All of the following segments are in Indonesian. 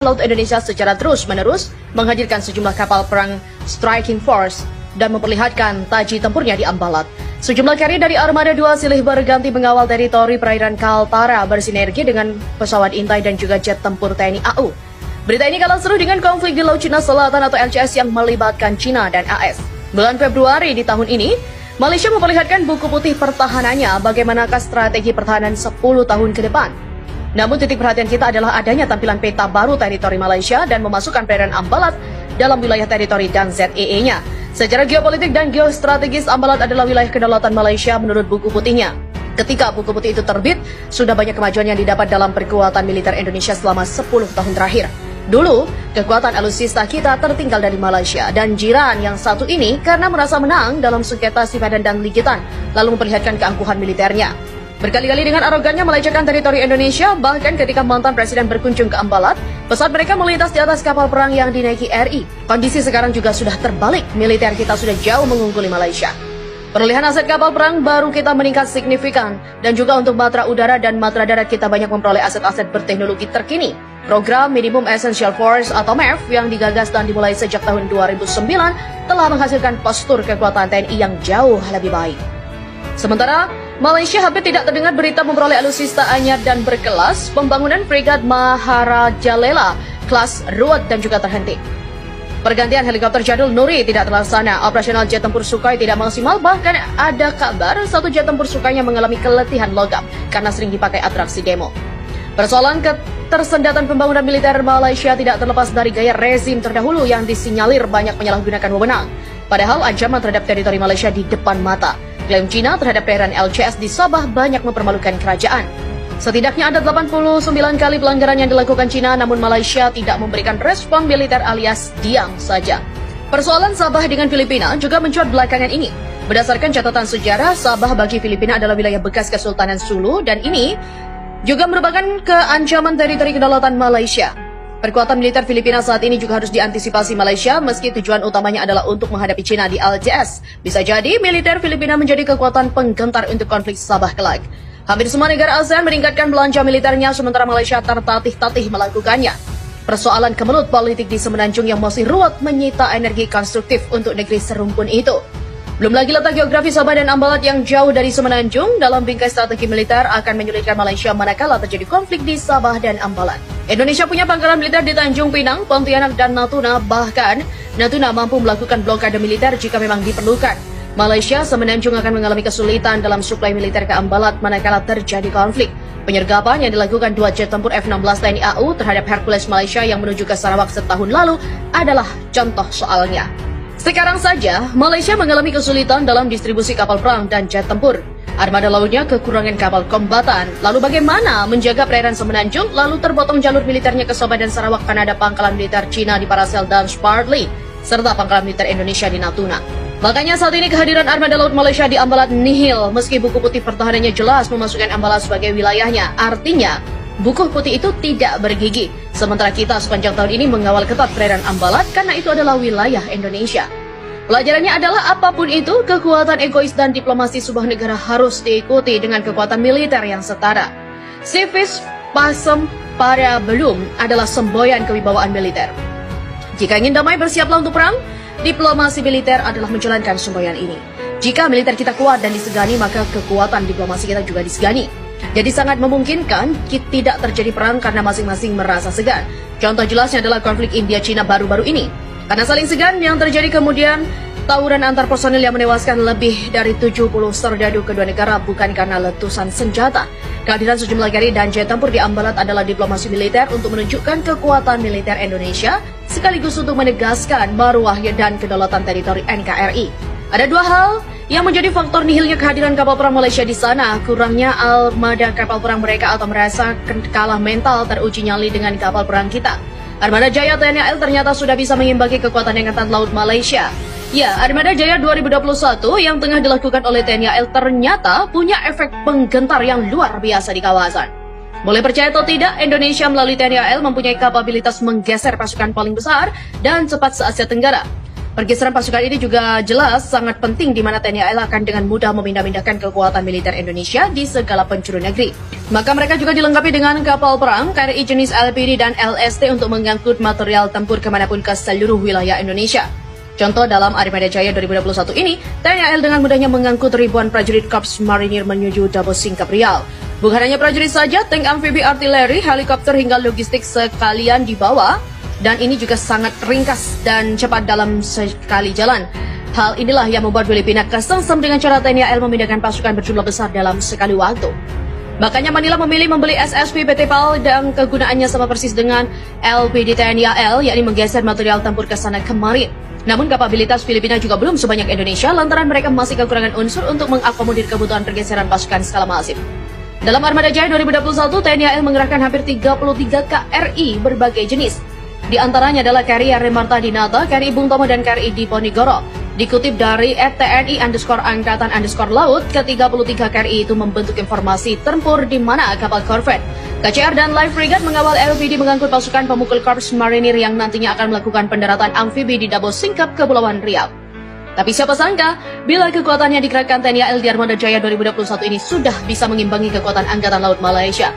Laut Indonesia secara terus-menerus menghadirkan sejumlah kapal perang striking force dan memperlihatkan taji tempurnya di Ambalat. Sejumlah kri dari Armada 2 silih berganti mengawal teritori perairan Kaltara bersinergi dengan pesawat intai dan juga jet tempur TNI AU. Berita ini kalah seru dengan konflik di Laut Cina Selatan atau LCS yang melibatkan Cina dan AS. Bulan Februari di tahun ini, Malaysia memperlihatkan buku putih pertahanannya bagaimanakah strategi pertahanan 10 tahun ke depan. Namun titik perhatian kita adalah adanya tampilan peta baru teritori Malaysia dan memasukkan perairan Ambalat dalam wilayah teritori dan ZEE-nya. Secara geopolitik dan geostrategis, Ambalat adalah wilayah kedaulatan Malaysia menurut buku putihnya. Ketika buku putih itu terbit, sudah banyak kemajuan yang didapat dalam perkuatan militer Indonesia selama 10 tahun terakhir. Dulu, kekuatan alutsista kita tertinggal dari Malaysia dan jiran yang satu ini karena merasa menang dalam sengketa Sipadan dan Ligitan, lalu memperlihatkan keangkuhan militernya. Berkali-kali dengan arogannya melecehkan teritori Indonesia, bahkan ketika mantan presiden berkunjung ke Ambalat, pesawat mereka melintas di atas kapal perang yang dinaiki RI. Kondisi sekarang juga sudah terbalik, militer kita sudah jauh mengungguli Malaysia. Perolehan aset kapal perang baru kita meningkat signifikan, dan juga untuk matra udara dan matra darat kita banyak memperoleh aset-aset berteknologi terkini. Program Minimum Essential Force atau MEF yang digagas dan dimulai sejak tahun 2009 telah menghasilkan postur kekuatan TNI yang jauh lebih baik. Sementara, Malaysia hampir tidak terdengar berita memperoleh alutsista anyar dan berkelas. Pembangunan Fregat Maharajalela kelas ruwet dan juga terhenti. Pergantian helikopter jadul Nuri tidak terlaksana. Operasional jet tempur Sukhoi tidak maksimal. Bahkan ada kabar satu jet tempur Sukhoi-nya mengalami keletihan logam karena sering dipakai atraksi demo. Persoalan ketersendatan pembangunan militer Malaysia tidak terlepas dari gaya rezim terdahulu yang disinyalir banyak menyalahgunakan wewenang. Padahal ancaman terhadap teritori Malaysia di depan mata. Klaim Cina terhadap perairan LCS di Sabah banyak mempermalukan kerajaan. Setidaknya ada 89 kali pelanggaran yang dilakukan Cina, namun Malaysia tidak memberikan respon militer alias diam saja. Persoalan Sabah dengan Filipina juga mencuat belakangan ini. Berdasarkan catatan sejarah, Sabah bagi Filipina adalah wilayah bekas Kesultanan Sulu dan ini juga merupakan keancaman teritori kedaulatan Malaysia. Perkuatan militer Filipina saat ini juga harus diantisipasi Malaysia meski tujuan utamanya adalah untuk menghadapi Cina di LCS. Bisa jadi militer Filipina menjadi kekuatan penggentar untuk konflik Sabah kelak. Hampir semua negara ASEAN meningkatkan belanja militernya sementara Malaysia tertatih-tatih melakukannya. Persoalan kemelut politik di Semenanjung yang masih ruwet menyita energi konstruktif untuk negeri serumpun itu. Belum lagi letak geografi Sabah dan Ambalat yang jauh dari Semenanjung dalam bingkai strategi militer akan menyulitkan Malaysia manakala terjadi konflik di Sabah dan Ambalat. Indonesia punya pangkalan militer di Tanjung Pinang, Pontianak, dan Natuna. Bahkan, Natuna mampu melakukan blokade militer jika memang diperlukan. Malaysia Semenanjung akan mengalami kesulitan dalam suplai militer ke Ambalat manakala terjadi konflik. Penyergapan yang dilakukan 2 jet tempur F-16 TNI AU terhadap Hercules Malaysia yang menuju ke Sarawak setahun lalu adalah contoh soalnya. Sekarang saja, Malaysia mengalami kesulitan dalam distribusi kapal perang dan jet tempur. Armada lautnya kekurangan kapal kombatan. Lalu bagaimana menjaga perairan Semenanjung? Lalu terpotong jalur militernya ke Sabah dan Sarawak karena ada pangkalan militer Cina di Paracel dan Spratly, serta pangkalan militer Indonesia di Natuna. Makanya saat ini kehadiran Armada Laut Malaysia di Ambalat nihil, meski buku putih pertahanannya jelas memasukkan Ambalat sebagai wilayahnya. Artinya, buku putih itu tidak bergigi. Sementara kita sepanjang tahun ini mengawal ketat perairan Ambalat karena itu adalah wilayah Indonesia. Pelajarannya adalah apapun itu, kekuatan egois dan diplomasi sebuah negara harus diikuti dengan kekuatan militer yang setara. Civis pacem para belum adalah semboyan kewibawaan militer. Jika ingin damai, bersiaplah untuk perang. Diplomasi militer adalah menjalankan semboyan ini. Jika militer kita kuat dan disegani, maka kekuatan diplomasi kita juga disegani. Jadi sangat memungkinkan tidak terjadi perang karena masing-masing merasa segan. Contoh jelasnya adalah konflik India-Cina baru-baru ini. Karena saling segan yang terjadi kemudian tawuran antar personil yang menewaskan lebih dari 70 serdadu kedua negara bukan karena letusan senjata. Kehadiran sejumlah kri dan jet tempur di Ambalat adalah diplomasi militer untuk menunjukkan kekuatan militer Indonesia sekaligus untuk menegaskan maruah dan kedaulatan teritori NKRI. Ada 2 hal yang menjadi faktor nihilnya kehadiran kapal perang Malaysia di sana. Kurangnya armada kapal perang mereka atau merasa kalah mental teruji nyali dengan kapal perang kita. Armada Jaya TNI AL ternyata sudah bisa mengimbangi kekuatan Angkatan Laut Malaysia. Ya, Armada Jaya 2021 yang tengah dilakukan oleh TNI AL ternyata punya efek penggentar yang luar biasa di kawasan. Boleh percaya atau tidak, Indonesia melalui TNI AL mempunyai kapabilitas menggeser pasukan paling besar dan cepat se-Asia Tenggara. Pergeseran pasukan ini juga jelas sangat penting di mana TNI AL akan dengan mudah memindah-mindahkan kekuatan militer Indonesia di segala penjuru negeri. Maka mereka juga dilengkapi dengan kapal perang KRI jenis LPD dan LST untuk mengangkut material tempur kemanapun ke seluruh wilayah Indonesia. Contoh dalam Armada Jaya 2021 ini, TNI AL dengan mudahnya mengangkut ribuan prajurit Korps Marinir menuju Dabo Singkap Riau. Bukan hanya prajurit saja, tank amfibi, artileri, helikopter hingga logistik sekalian dibawa. Dan ini juga sangat ringkas dan cepat dalam sekali jalan. Hal inilah yang membuat Filipina kesengsem dengan cara TNI AL memindahkan pasukan berjumlah besar dalam sekali waktu. Makanya Manila memilih membeli SSP PT PAL dan kegunaannya sama persis dengan LPD TNI AL, yakni menggeser material tempur ke sana kemarin. Namun kapabilitas Filipina juga belum sebanyak Indonesia lantaran mereka masih kekurangan unsur untuk mengakomodir kebutuhan pergeseran pasukan skala masif. Dalam Armada Jaya 2021, TNI AL mengerahkan hampir 33 KRI berbagai jenis. Di antaranya adalah KRI Remarta Dinata, KRI Bung Tomo, dan KRI Diponegoro. Dikutip dari @TNI_Angkatan_Laut, ke-33 KRI itu membentuk informasi tempur di mana kapal korvet, KCR, dan light frigate mengawal LPD mengangkut pasukan pemukul Korps Marinir yang nantinya akan melakukan pendaratan amfibi di Dabo Singkap, Kepulauan Riau. Tapi siapa sangka, bila kekuatan yang dikerahkan TNI AL di Armada Jaya 2021 ini sudah bisa mengimbangi kekuatan Angkatan Laut Malaysia.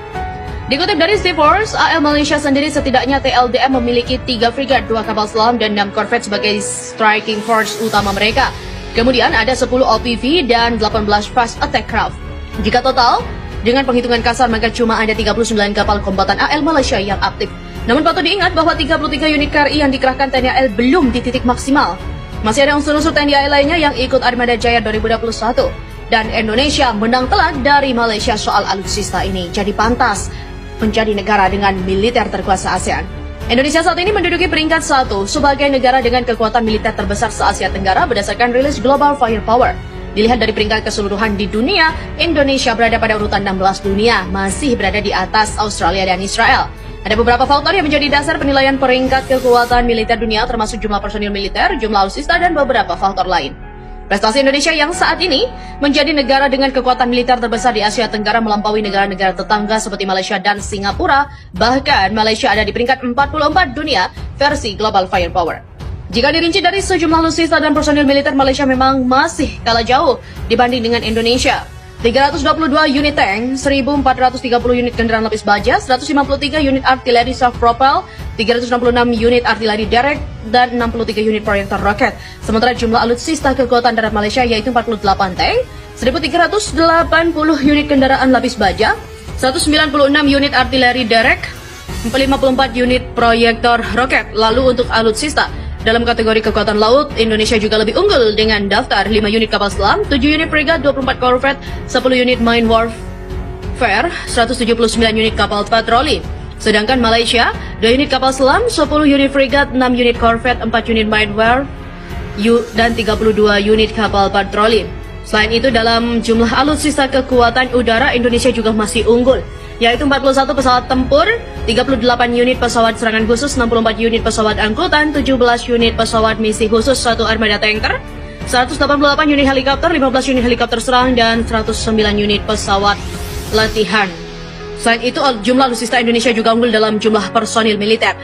Dikutip dari Seaforce, AL Malaysia sendiri setidaknya TLDM memiliki 3 frigat, 2 kapal selam, dan 6 korvet sebagai striking force utama mereka. Kemudian ada 10 OPV dan 18 fast attack craft. Jika total, dengan penghitungan kasar maka cuma ada 39 kapal kombatan AL Malaysia yang aktif. Namun patut diingat bahwa 33 unit KRI yang dikerahkan TNI AL belum di titik maksimal. Masih ada unsur-unsur TNI AL lainnya yang ikut Armada Jaya 2021. Dan Indonesia menang telak dari Malaysia soal alutsista ini. Jadi pantas menjadi negara dengan militer terkuasa ASEAN. Indonesia saat ini menduduki peringkat 1 sebagai negara dengan kekuatan militer terbesar se-Asia Tenggara berdasarkan rilis Global Firepower. Dilihat dari peringkat keseluruhan di dunia, Indonesia berada pada urutan 16 dunia, masih berada di atas Australia dan Israel. Ada beberapa faktor yang menjadi dasar penilaian peringkat kekuatan militer dunia termasuk jumlah personil militer, jumlah alutsista, dan beberapa faktor lain. Prestasi Indonesia yang saat ini menjadi negara dengan kekuatan militer terbesar di Asia Tenggara melampaui negara-negara tetangga seperti Malaysia dan Singapura. Bahkan Malaysia ada di peringkat 44 dunia versi Global Firepower. Jika dirinci dari sejumlah alutsista dan personil militer, Malaysia memang masih kalah jauh dibanding dengan Indonesia. 322 unit tank, 1.430 unit kendaraan lapis baja, 153 unit artileri self-propel, 366 unit artileri derek, dan 63 unit proyektor roket. Sementara jumlah alutsista kekuatan darat Malaysia yaitu 48 tank, 1.380 unit kendaraan lapis baja, 196 unit artileri derek, 54 unit proyektor roket. Lalu untuk alutsista, dalam kategori kekuatan laut, Indonesia juga lebih unggul dengan daftar 5 unit kapal selam, 7 unit frigat, 24 korvet, 10 unit mine warfare, 179 unit kapal patroli. Sedangkan Malaysia, 2 unit kapal selam, 10 unit frigat, 6 unit korvet, 4 unit mine warfare, dan 32 unit kapal patroli. Selain itu, dalam jumlah alutsista kekuatan udara, Indonesia juga masih unggul, yaitu 41 pesawat tempur, 38 unit pesawat serangan khusus, 64 unit pesawat angkutan, 17 unit pesawat misi khusus, 1 armada tanker, 188 unit helikopter, 15 unit helikopter serang, dan 109 unit pesawat latihan. Selain itu, jumlah alutsista Indonesia juga unggul dalam jumlah personil militer.